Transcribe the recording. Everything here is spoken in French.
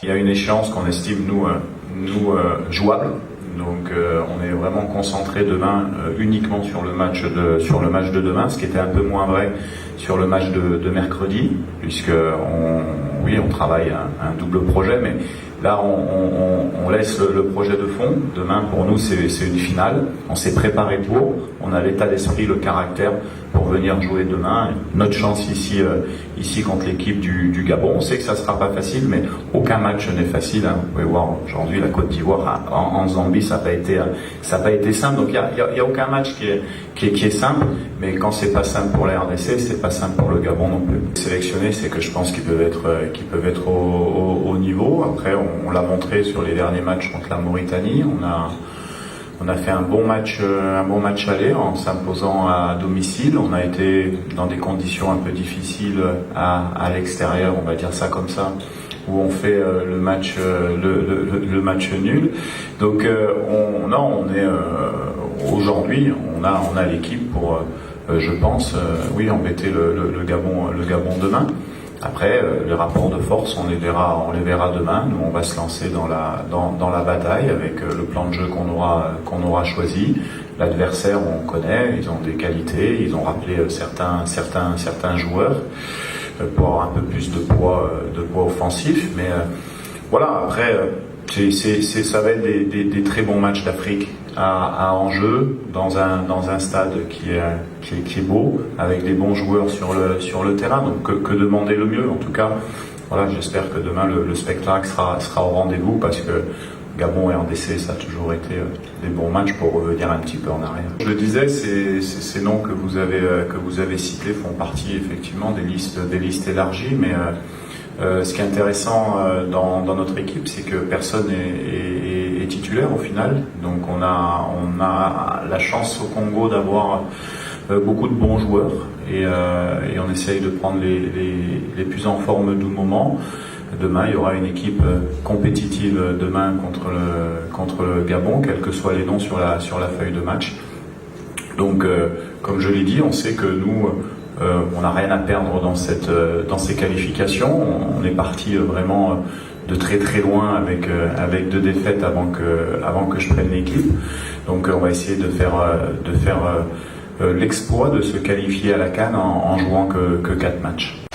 y a une échéance qu'on estime nous jouable. Donc on est vraiment concentré demain uniquement sur le match de demain, ce qui était un peu moins vrai sur le match de mercredi, puisque on travaille un double projet, mais là on laisse le projet de fond. Demain pour nous c'est une finale, on s'est préparé pour, on a l'état d'esprit, le caractère pour venir jouer demain. Notre chance ici contre l'équipe du Gabon, on sait que ça sera pas facile, mais aucun match n'est facile, hein. Vous pouvez voir aujourd'hui la Côte d'Ivoire en Zambie, ça n'a pas été simple. Donc il y a aucun match qui est simple, mais quand c'est pas simple pour la RDC, c'est pas simple pour le Gabon non plus. Sélectionner, c'est que je pense qu'ils peuvent être au niveau. Après, on l'a montré sur les derniers matchs contre la Mauritanie. On a fait un bon match aller en s'imposant à domicile. On a été dans des conditions un peu difficiles à l'extérieur, on va dire ça comme ça, où on fait le match nul. Donc aujourd'hui on a l'équipe pour je pense embêter le Gabon demain. Après, les rapports de force, on les verra demain. Nous, on va se lancer dans la bataille avec le plan de jeu qu'on aura choisi. L'adversaire, on connaît, ils ont des qualités, ils ont rappelé certains joueurs pour avoir un peu plus de poids offensif. Mais voilà, après, ça va être des très bons matchs d'Afrique à enjeu dans un stade qui est beau, avec des bons joueurs sur le terrain. Donc que demander le mieux. En tout cas, voilà, j'espère que demain le spectacle sera au rendez-vous, parce que Gabon et RDC, ça a toujours été des bons matchs pour revenir un petit peu en arrière. Je le disais, ces noms que vous avez cités font partie effectivement des listes élargies, mais ce qui est intéressant dans notre équipe, c'est que personne est titulaire au final. Donc on a la chance au Congo d'avoir beaucoup de bons joueurs, et on essaye de prendre les plus en forme du moment. Demain, il y aura une équipe compétitive demain contre le Gabon, quels que soient les noms sur la feuille de match. Donc, comme je l'ai dit, on sait que nous, on n'a rien à perdre dans ces qualifications. On est parti vraiment de très très loin avec 2 défaites avant que je prenne l'équipe. Donc, on va essayer de faire l'exploit de se qualifier à la CAN en jouant que 4 matchs.